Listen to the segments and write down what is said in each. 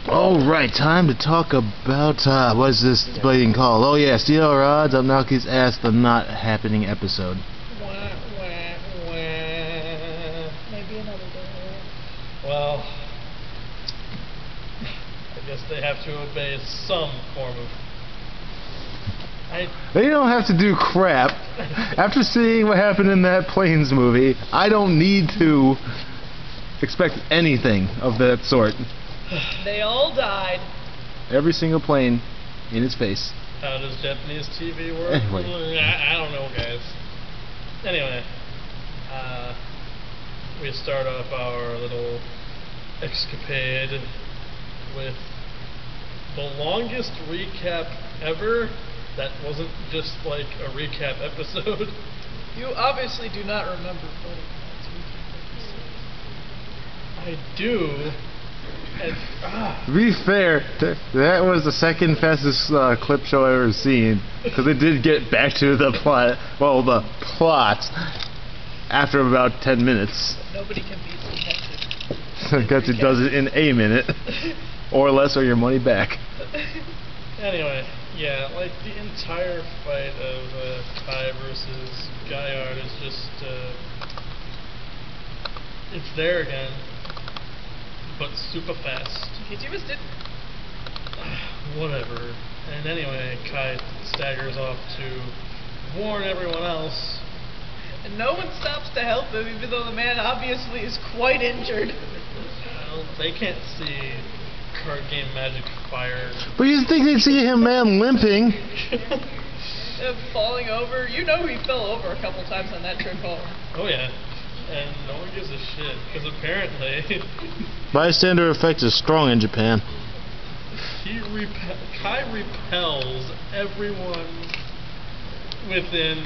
Alright, time to talk about, what is this being called? Oh yeah, Steel Rods Up Naoki's Ass, the not happening episode. Maybe another day. Well, I guess they have to obey some form of... They don't have to do crap. After seeing what happened in that Planes movie, I don't need to expect anything of that sort. They all died. Every single plane in his face. How does Japanese TV work? Anyway. I don't know, guys. Anyway, we start off our little escapade with the longest recap ever. That wasn't just like a recap episode. You obviously do not remember Buddy. I do. And, To be fair, that was the second fastest clip show I've ever seen, because it did get back to the plot, the plot, after about 10 minutes. Nobody can beat Detective. Because it does it in a minute, or less, or your money back. Anyway, yeah, like the entire fight of Kai versus Guyard is just, it's there again. But super fast. He just did. Whatever. And anyway, Kai staggers off to warn everyone else. And no one stops to help him, even though the man obviously is quite injured. Well, they can't see card game magic fire. But you'd think they'd see him, man, limping. Falling over. You know he fell over a couple times on that trip home. Oh yeah. And no one gives a shit, because apparently... Bystander effect is strong in Japan. Kai repels everyone within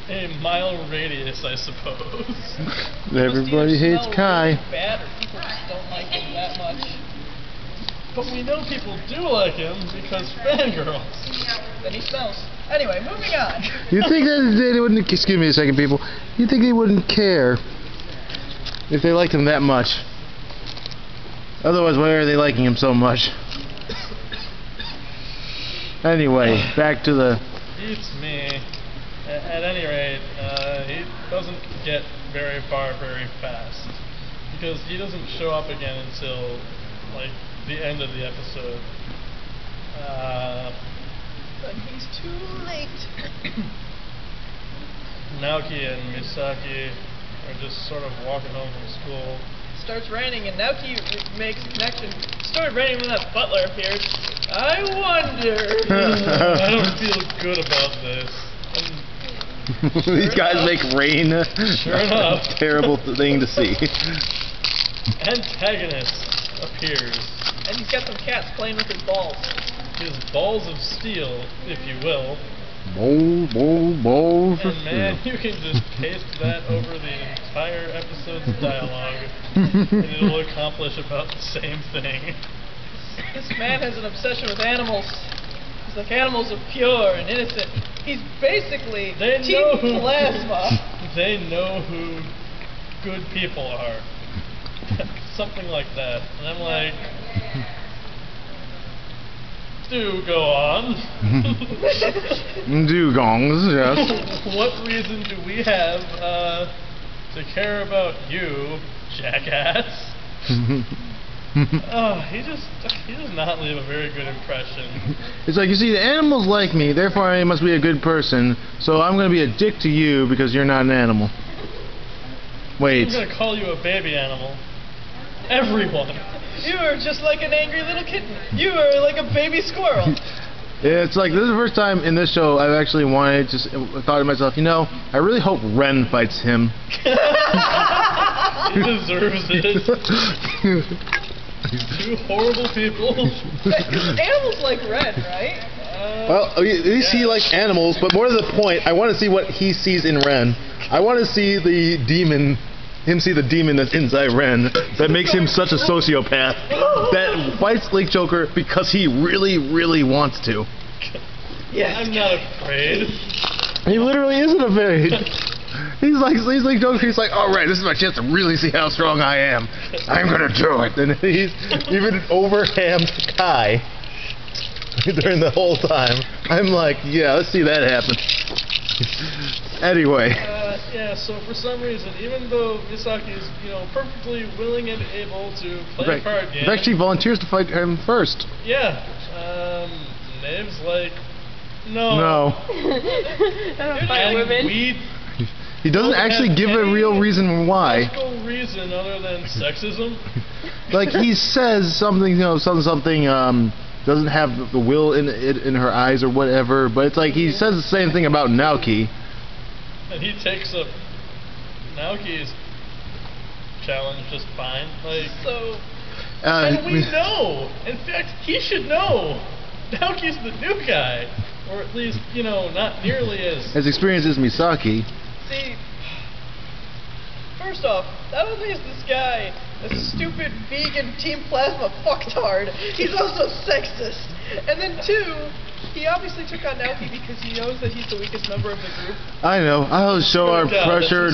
a mile radius, I suppose. Everybody hates Kai. Really bad, or people just don't like him that much. But we know people do like him because fangirls. Then he smells. Anyway, moving on. You'd think that they wouldn't... Excuse me a second, people. You'd think they wouldn't care if they liked him that much. Otherwise, why are they liking him so much? Anyway, back to the... Beats me. At any rate, he doesn't get very far very fast. Because he doesn't show up again until, like, the end of the episode. But he's too late. Naoki and Misaki are just sort of walking home from school. Starts raining, and Naoki makes a connection. Started raining when that butler appeared. I wonder. I don't feel good about this. These guys make rain. Sure enough. Terrible thing to see. Antagonist appears. And he's got some cats playing with his balls. His balls of steel, if you will. Balls. And man, you can just paste that over the entire episode's dialogue, and it'll accomplish about the same thing. This man has an obsession with animals. He's like, animals are pure and innocent. He's basically Team Plasma. They know who good people are. Something like that. And I'm like... Do go on. Dugongs, yes. What reason do we have to care about you, jackass? He does not leave a very good impression. It's like, you see, the animals like me, therefore I must be a good person, so I'm going to be a dick to you because you're not an animal. Wait. I'm going to call you a baby animal. Everyone. You are just like an angry little kitten. You are like a baby squirrel. Yeah, it's like, this is the first time in this show I've actually thought to myself, you know, I really hope Ren fights him. He deserves it. Two horrible people. Animals like Ren, right? Well, at least he likes animals, but more to the point, I want to see what he sees in Ren. I want to see the demon... see the demon that's inside Ren that makes him such a sociopath that fights Lake Joker because he really, really wants to. Yes. I'm not afraid. He literally isn't afraid. He's like joking. He's like, all right, this is my chance to really see how strong I am. I'm gonna do it. And he's even overhammed Kai during the whole time. I'm like, yeah, let's see that happen. Anyway. Yeah. So for some reason, even though Misaki is, perfectly willing and able to play a card game, in fact, she volunteers to fight him first. Yeah. Neve's like, no. No. I don't fight women. He doesn't actually give a real reason why. No reason other than sexism. Like he says something, something. Doesn't have the will in her eyes or whatever, but it's like he says the same thing about Naoki. And he takes up Naoki's challenge just fine. Like, so, and we know. In fact, he should know. Naoki's the new guy, or at least not nearly as experienced as Misaki. See, first off, not only is this guy a stupid vegan Team Plasma fucktard, he's also sexist. And then two, he obviously took on Naoki because he knows that he's the weakest member of the group. I know. I'll show our pressure.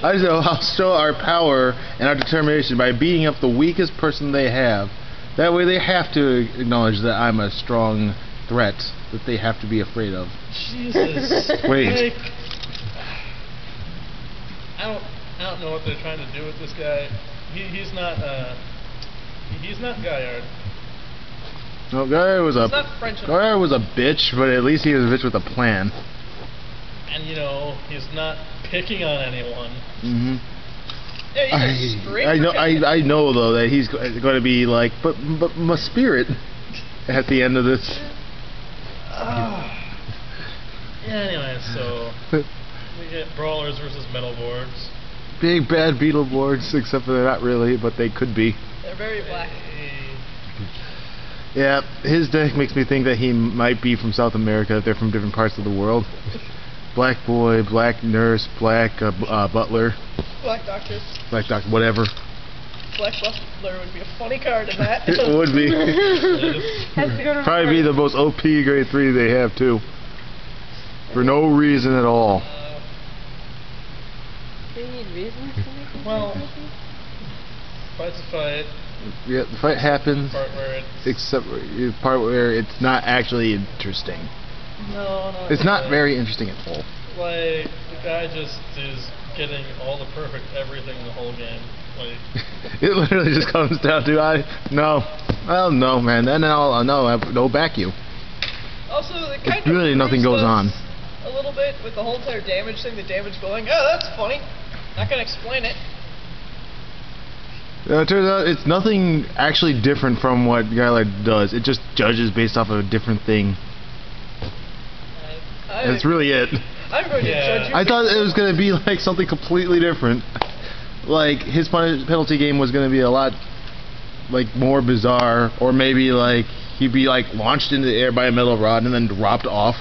I know. I'll show our power and our determination by beating up the weakest person they have. That way, they have to acknowledge that I'm a strong threat that they have to be afraid of. Jesus. Wait. I don't know what they're trying to do with this guy. He's not Gaillard. No, Gaillard was a bitch, but at least he was a bitch with a plan. And he's not picking on anyone. Mm-hmm. Yeah, I know though that he's going to be like, but my spirit at the end of this. Anyway, so we get brawlers versus metal boards. Big bad beetle boards, except for they're not really, but they could be. They're very black. Yeah, his deck makes me think that he might be from South America, if they're from different parts of the world. Black boy, black nurse, black butler. Black doctor. Black doctor, whatever. Black butler would be a funny card in that. It would be. Probably be the most OP grade 3 they have too. For no reason at all. They need reasons to make it. Well, fight's a fight. Yeah, the fight happens. Except the part where it's not actually interesting. No. It's not very interesting at all. Like, the guy just is getting all the perfect everything the whole game. Like, it literally just comes down to no, man. Then I'll back you. Also, the kind really nothing goes on. A little bit with the whole entire damage thing. The damage going, oh, that's funny. Not gonna explain it. It turns out it's nothing actually different from what Gaillard does. It just judges based off of a different thing. That's really it. I'm going to judge you. I thought it was going to be like something completely different. Like his penalty game was going to be a lot more bizarre, or maybe he'd be launched into the air by a metal rod and then dropped off.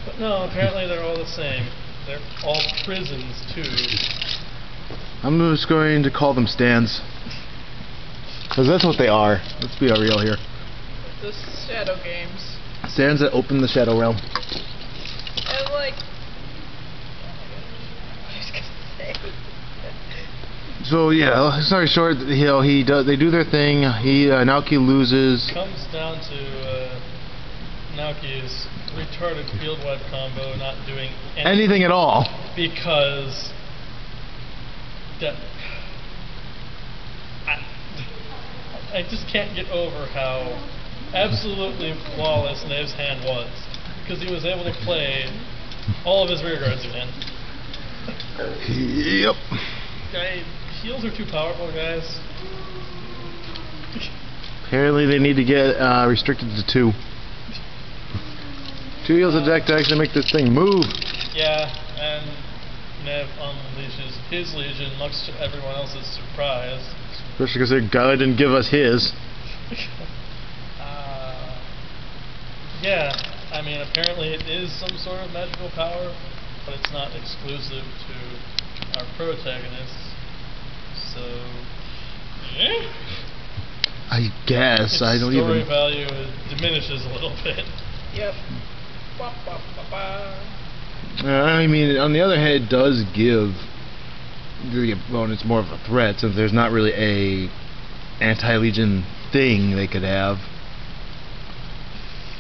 But no, apparently they're all the same. They're all prisons too. I'm just going to call them stands. Because that's what they are. Let's be real here. The Shadow Games. Stands that open the Shadow Realm. And what I was gonna say. So yeah, sorry short. They do their thing. Naoki loses. Comes down to Naoki's retarded field wipe combo not doing anything at all because I just can't get over how absolutely flawless Neve's hand was, because he was able to play all of his rear guards again. Yep. Heals are too powerful, guys. Apparently they need to get restricted to 2. 2 heals a deck to actually make this thing move. Yeah, and Neve unleashes his legion, much to everyone else's surprise. Especially because their guy didn't give us his. Yeah, I mean, apparently it is some sort of magical power, but it's not exclusive to our protagonists. So, yeah. I guess. Its I don't even. Story value diminishes a little bit. Yep. I mean, on the other hand, it does give well, it's more of a threat since there's not really a anti-Legion thing they could have.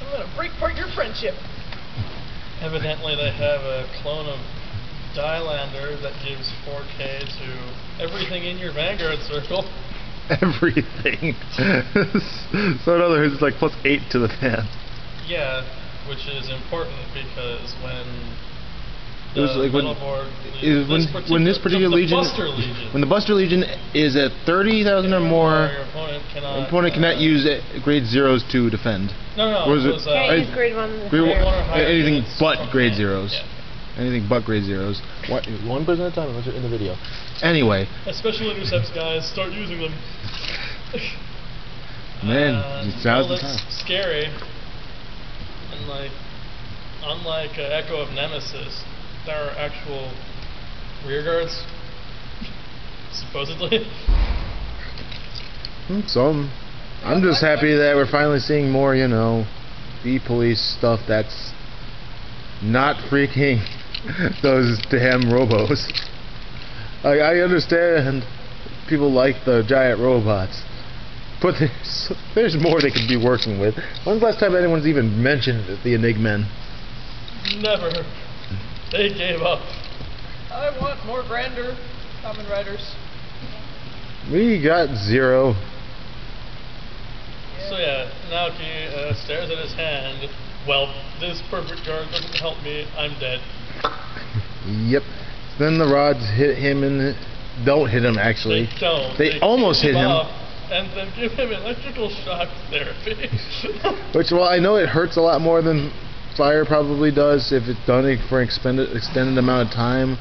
I'm gonna break apart your friendship. Evidently, they have a clone of Dilander that gives 4K to everything in your Vanguard circle. Everything. So in other words, it's like +8 to the fan. Yeah, which is important because when It was like when this particular Legion, when the Buster Legion is at 30,000 or more, your opponent cannot use grade 0s to defend. No, Or is it it- was, Can't use grade 1 Grade Grade one or higher anything units but from grade hand. 0s. Yeah. Anything but grade 0s. What? One person at a time unless you're in the video. Anyway. Special intercepts, guys, start using them. Man, now's the well, time. it's scary. And like, unlike Echo of Nemesis, there are actual rear guards, supposedly. So, I'm just happy that we're finally seeing more, B-police stuff that's not freaking those damn robos. I understand people like the giant robots, but there's more they could be working with. When's the last time anyone's even mentioned the Enigmen? Never. They gave up. I want more grander Kamen Riders. We got 0. So yeah, Naoki stares at his hand. Well, this perfect guard doesn't help me. I'm dead. Yep. Then the rods hit him and don't hit him actually. They don't. They almost hit him. Up and then give him electrical shock therapy. Which, well, I know it hurts a lot more than fire probably does if it's done for an extended amount of time.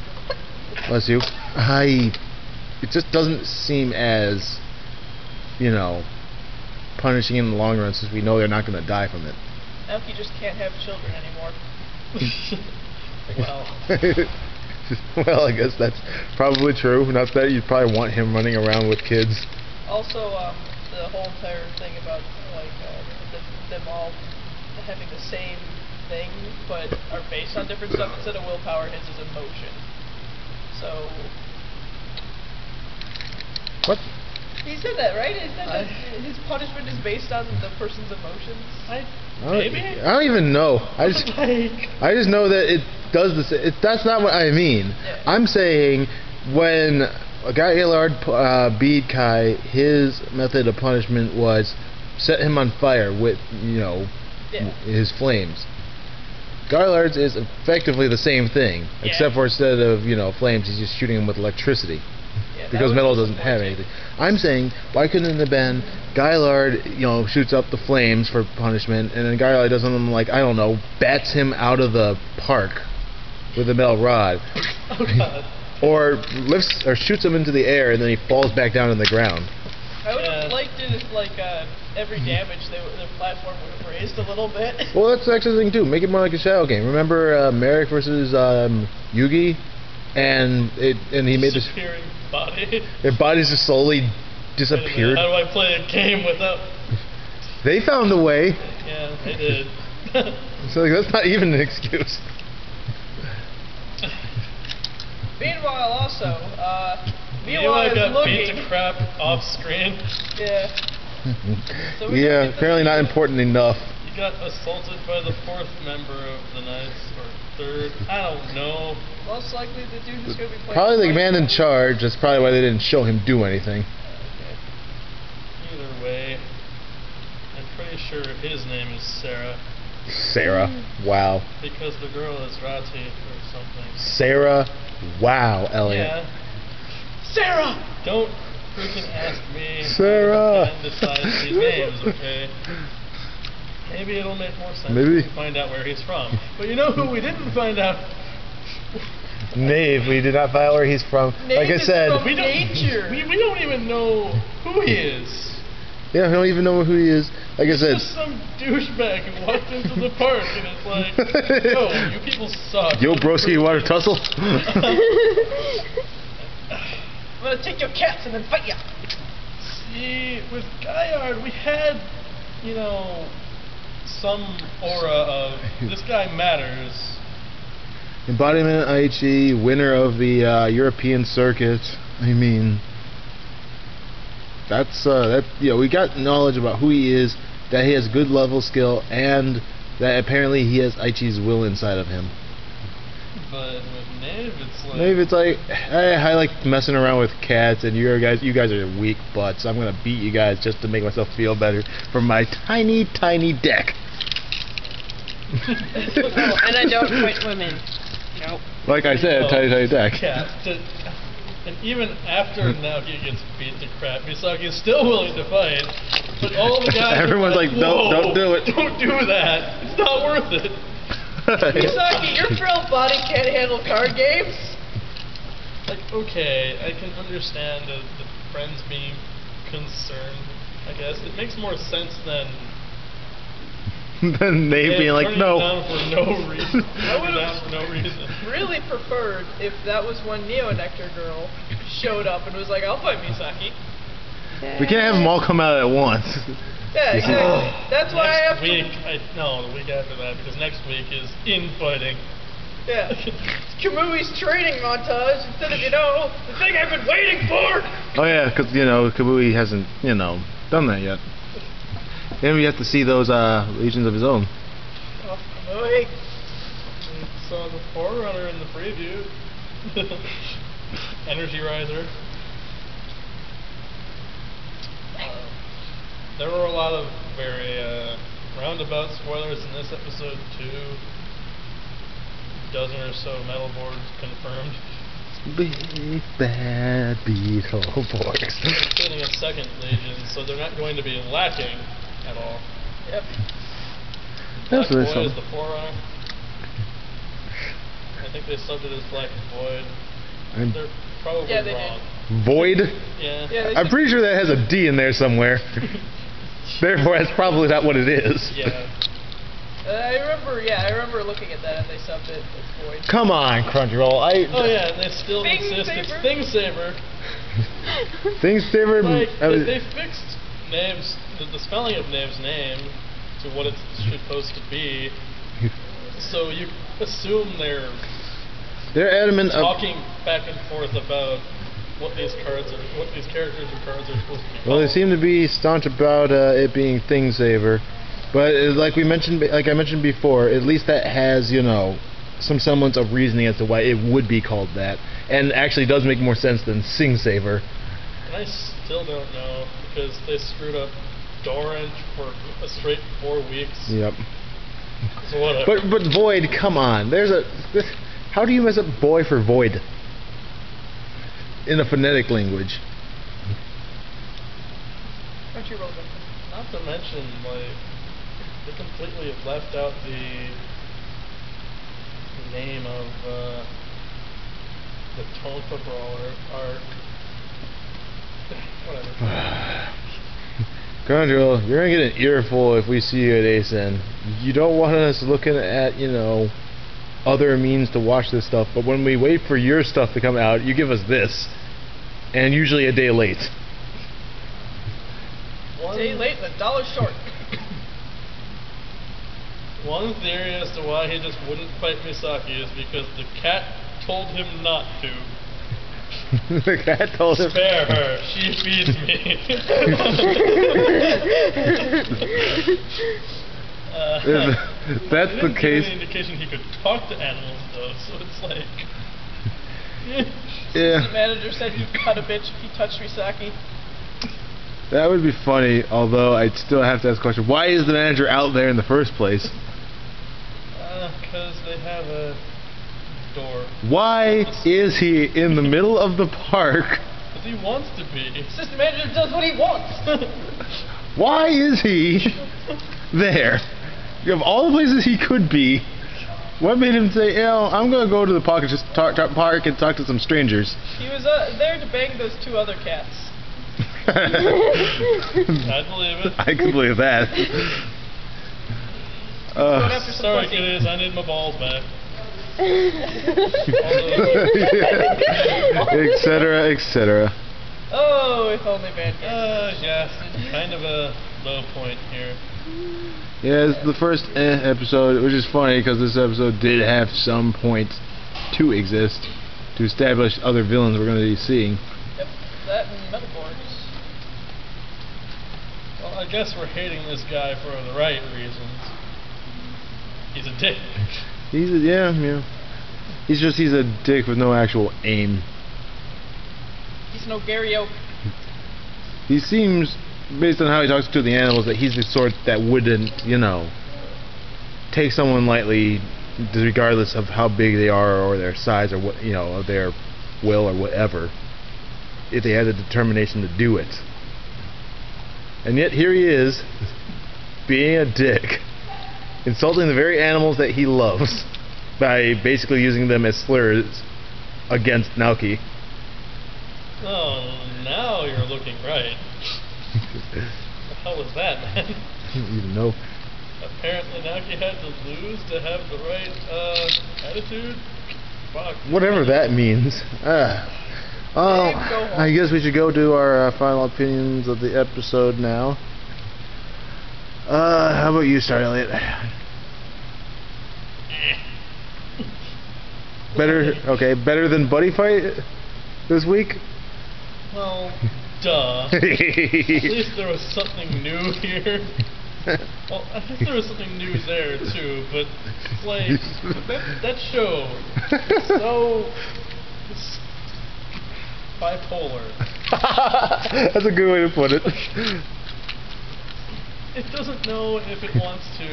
Bless you. It just doesn't seem as, punishing in the long run since we know they're not going to die from it. Naoki just can't have children anymore. Well. Well, I guess that's probably true. Not that you'd probably want him running around with kids. Also, the whole entire thing about them all having the same thing, but are based on different stuff instead of willpower. His is emotion. So. What? He said that, right? He said that his punishment is based on the person's emotions. Maybe? I don't even know. I just know that it does this. That's not what I mean. Yeah. I'm saying when a guy Gaillard beat Kai, his method of punishment was set him on fire with his flames. Gaillard's is effectively the same thing, except for instead of flames, he's just shooting him with electricity. Because metal doesn't have anything. I'm saying, why couldn't it have been Gaillard, shoots up the flames for punishment, and then Gaillard does something like, I don't know, bats him out of the park with a metal rod. Oh god. Or lifts or shoots him into the air, and then he falls back down on the ground. I would have liked it if, every damage, the platform would have raised a little bit. Well, that's actually the thing, too. Make it more like a Shadow game. Remember Merrick versus Yugi? And he made this... Disappearing body. Their bodies just slowly disappeared. How do I play a game without... They found a way. Yeah, they did. So that's not even an excuse. Meanwhile, also, Meanwhile, is got looking. beat to crap off screen. Yeah. So we Yeah, don't get apparently not important enough. You got assaulted by the 4th member of the Knights, or 3rd. I don't know. Most likely the dude who's going to be playing. Probably the man in charge. That's probably why they didn't show him do anything. Either way, I'm pretty sure his name is Sarah. Sarah. Wow. Because the girl is Rati or something. Sarah. Wow, Elliot. Yeah. Sarah! Don't freaking ask me. Sarah. And decide these names, okay? Maybe it'll make more sense Maybe. when we find out where he's from. But you know who we didn't find out? Neve. We did not find out where he's from. Neve like I is said. from We nature. don't even know who he is. Yeah, we don't even know who he is. Like I said. Just some douchebag who walked into the park and it's like, yo, you people suck. Yo, broski, you want to tussle? I'm going to take your cats and then fight ya. See, with Gaillard, we had, some aura of this guy matters. embodiment Aichi, winner of the European circuit. I mean, that's we got knowledge about who he is, that he has good level skill, and that apparently he has Aichi's will inside of him. But with Neve, it's like, hey, I like messing around with cats, and you guys are weak butts. I'm gonna beat you guys just to make myself feel better from my tiny, tiny deck. And I don't fight women. Nope. Like I said, tiny, tiny deck. And even after Naoki gets beat to crap, Misaki is still willing to fight. But all the guys Everyone's are like, don't do it. Don't do that. It's not worth it. Misaki, your frail body can't handle card games. Like, okay, I can understand the friends being concerned, I guess. It makes more sense than Then Nave being like, no. Down for no reason. I would down for no reason. really preferred if that was one Neo-Nectar girl showed up and was like, I'll fight Misaki. We can't have them all come out at once. Yeah, exactly. That's why I have week, to... No, the week after that, because next week is infighting. Yeah. Kamui's training montage instead of, the thing I've been waiting for! Oh yeah, because, Kamui hasn't, done that yet. Then we have to see those legions of his own. Oh, Kamui. We saw the Forerunner in the preview. Energy Riser. There were a lot of very roundabout spoilers in this episode too. Dozen or so metal boards confirmed. Big bad beetle boys. Including a second legion, so they're not going to be lacking at all. Yep. That's Black really Void is fun. the Forerunner. I think they subbed it as Black Void. They're probably Yeah, they wrong. Void? Yeah. I'm pretty sure that has a D in there somewhere. Therefore, that's probably not what it is. Yeah. I remember looking at that and they subbed it as Void. Come on, Crunchyroll. Oh yeah, they still Thing insist it's Saber. Thing Saber. Things Saver. Like, they fixed Nave's, the spelling of Nave's name to what it's supposed to be, so you assume they're adamant of. talking back and forth about what these characters and cards are supposed to be. Well, they seem to be staunch about it being Thing Saver, but like I mentioned before, at least that has some semblance of reasoning as to why it would be called that, and actually does make more sense than Sing Saver. And I still don't know, because they screwed up Dorant for a straight 4 weeks. Yep. So whatever. But Void, come on. How do you mess up boy for void in a phonetic language? Crunchyroll. Not to mention, like, they completely have left out the name of the Tonfa Brawler arc. Whatever. Crunchyroll, you're gonna get an earful if we see you at ASN. You don't want us looking at, other means to watch this stuff, but when we wait for your stuff to come out, you give us this. And usually a day late. A day late and $1 short. One theory as to why he just wouldn't fight Misaki is because the cat told him not to. The cat told him. Spare her, she feeds me. If that's the case. Any indication he could talk to animals though, so it's like. Yeah. The manager said he'd cut a bitch if he touched Misaki. That would be funny, although I'd still have to ask the question, why is the manager out there in the first place? Because they have a door. Why is he in the middle of the park? Because he wants to be. Assistant manager does what he wants. Why is he there? You have all the places he could be. What made him say, I'm going to go to the park and just park and talk to some strangers? He was there to bang those 2 other cats. I believe it. I can believe that. Going after some Sorry, pussy. kiddies, I need my balls back. Etc., etc. Oh, if only Vanguard. Yes, kind of a low point here. Yeah, it's the first episode, which is funny because this episode did have some points. to exist to establish other villains we're going to be seeing. Yep, that and metaphors. Well, I guess we're hating this guy for the right reasons. He's a dick. Yeah. He's a dick with no actual aim. He's no Gary Oak. He seems, based on how he talks to the animals, that he's the sort that wouldn't, take someone lightly, regardless of how big they are or their size or what, of their will or whatever, if they had the determination to do it. And yet here he is, being a dick, insulting the very animals that he loves by basically using them as slurs against Naoki. Oh, now you're looking right. What the hell was that, man? I don't even know. Apparently Naoki had to lose to have the right attitude? Fuck. Whatever that means. I guess we should go to our final opinions of the episode now. How about you start, Elliot? Better than Buddy Fight this week? Well, duh. At least there was something new here. Well, I think there was something new there too, but like that show is so bipolar. That's a good way to put it. It doesn't know if it wants to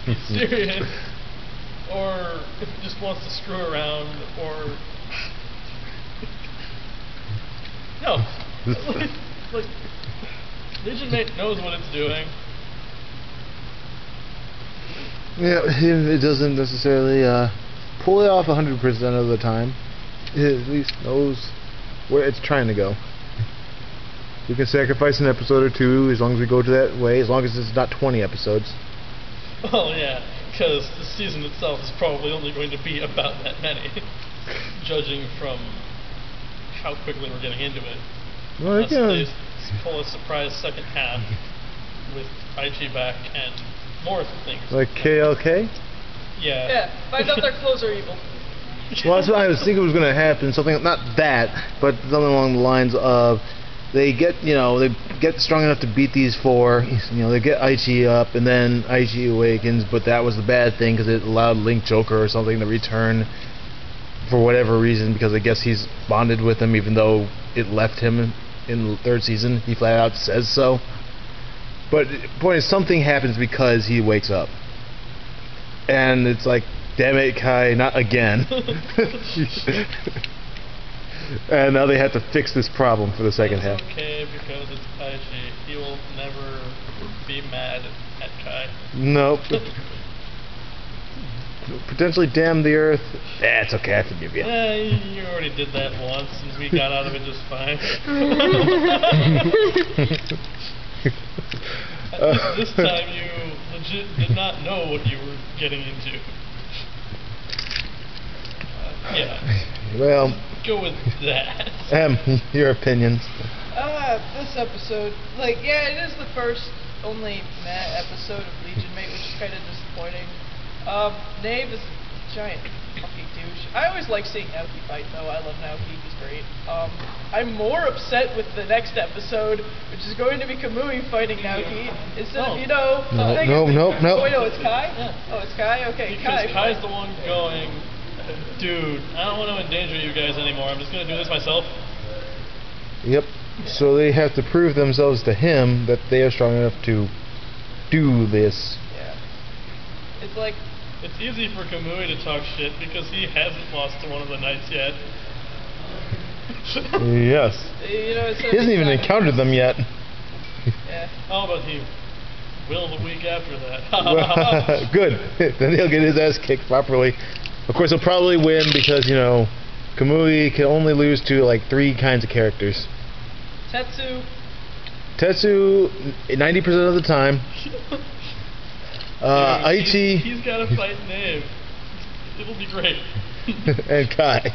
be serious or if it just wants to screw around or no. Like Legion Mate knows what it's doing. Yeah, it doesn't necessarily pull it off 100% of the time. It at least knows where it's trying to go. We can sacrifice an episode or two as long as we go to that way, as long as it's not 20 episodes. Oh yeah, because the season itself is probably only going to be about that many, judging from how quickly we're getting into it. Well, Unless they pull a surprise second half with Aichi back and more things. Like KLK? Yeah. Yeah, find out their clothes are evil. Well, that's what I was thinking was going to happen. Something, not that, but something along the lines of they get strong enough to beat these four. They get Aichi up, and then Aichi awakens. But that was the bad thing because it allowed Link Joker or something to return for whatever reason. Because I guess he's bonded with him, even though it left him in the third season. He flat out says so. But the point is, something happens because he wakes up, and it's like, damn it, Kai, not again. And now they have to fix this problem for the second half. Okay, because it's Aichi. He will never be mad at Kai. Nope. Potentially damn the Earth. It's okay, I forgive you. You already did that once, and we got out of it just fine. This time you legit did not know what you were getting into. Yeah. Well, go with that. Your opinions. This episode, it is the first only episode of Legion Mate, which is kind of disappointing. Neve is a giant fucking douche. I always like seeing Naoki fight, though. I love Naoki. He's great. I'm more upset with the next episode, which is going to be Kamui fighting Naoki, instead of, Nope. Oh, wait, no, it's Kai? Yeah. Oh, it's Kai? Okay, because Kai's the one going, dude, I don't want to endanger you guys anymore. I'm just going to do this myself. Yep. So they have to prove themselves to him that they are strong enough to do this. Yeah. It's like... It's easy for Kamui to talk shit because he hasn't lost to one of the knights yet. Yes. He hasn't even encountered them yet. Yeah. Oh, but he will the week after that. Good. Then he'll get his ass kicked properly. Of course, he'll probably win because, Kamui can only lose to, 3 kinds of characters. Tetsu, 90% of the time. Aichi. He's got to fight Neve. It'll be great. And Kai.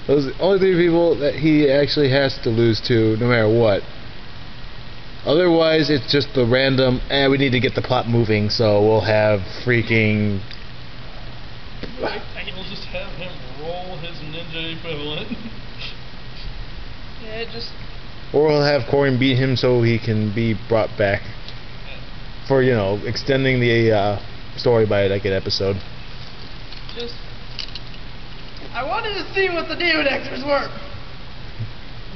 Those are the only 3 people that he actually has to lose to, no matter what. Otherwise, it's just the random, we need to get the plot moving, so we'll have freaking We'll just have him roll his ninja equivalent. Yeah, just... Or we'll have Corian beat him so he can be brought back for, you know, extending the story by like an episode. Just... I wanted to see what the Demon Extras were!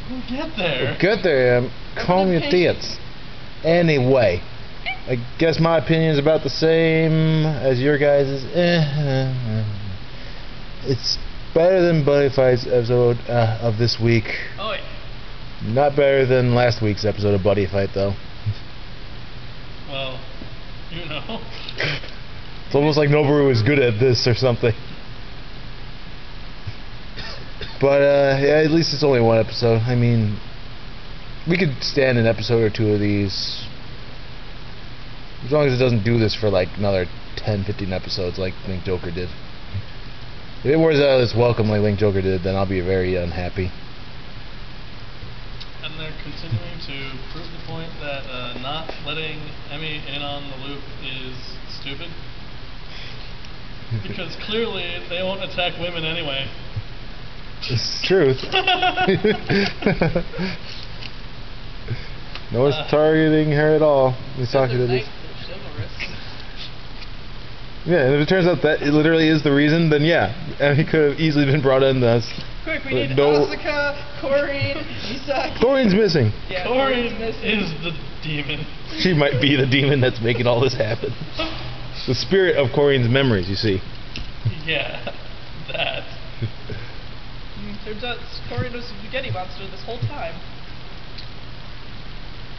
We'll get there. We'll get there. Calm your tits. Anyway, I guess my opinion is about the same as your guys'. It's better than Buddy Fight's episode of this week. Oh yeah. Not better than last week's episode of Buddy Fight, though. Well, you know. It's almost like Noboru is good at this or something. But yeah, at least it's only one episode. I mean, we could stand an episode or two of these, as long as it doesn't do this for like another 10, 15 episodes like Link Joker did. If it wears out its welcome like Link Joker did, then I'll be very unhappy. And they're continuing to prove the point that not letting Emmy in on the loop is stupid. Because clearly they won't attack women anyway. It's the truth. No one's targeting her at all. He's talking to this. Yeah, and if it turns out that it literally is the reason, then yeah, and he could have easily been brought in thus. Quick, we need Asuka, Corian, Misaki. Corian's missing. Yeah, Corian is the demon. She might be the demon that's making all this happen. The spirit of Corian's memories, you see. Yeah, that. Turns out Corian was a spaghetti monster this whole time.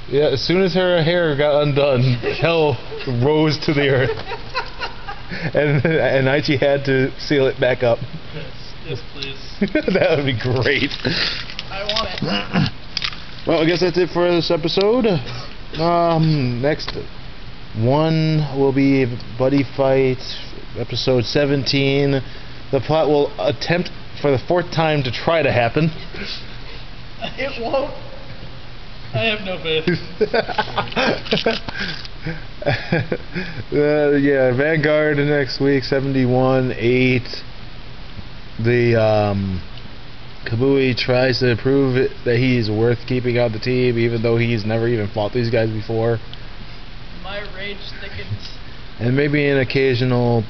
Yeah, as soon as her hair got undone, hell rose to the earth. And Aichi had to seal it back up. Yes, please. That would be great. I want it. Well, I guess that's it for this episode. Next one will be Buddy Fight, episode 17. The plot will attempt for the 4th time to try to happen. It won't. I have no faith. Yeah, Vanguard next week, 71-8. The Kabui tries to prove that he's worth keeping on the team, even though he's never even fought these guys before. My rage thickens. And maybe an occasional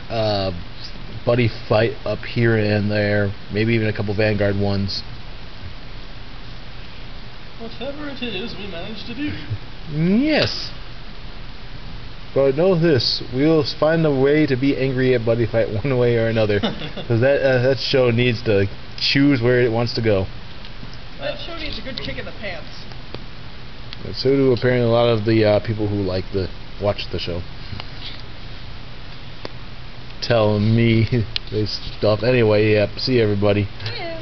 buddy fight up here and there, maybe even a couple Vanguard ones. Whatever it is we managed to do. Yes. But know this, we'll find a way to be angry at Buddy Fight one way or another. Because that show needs to choose where it wants to go. That show needs a good kick in the pants. And so do apparently a lot of the people who watch the show. Tell me this stuff. Anyway, yeah, see everybody. Yeah.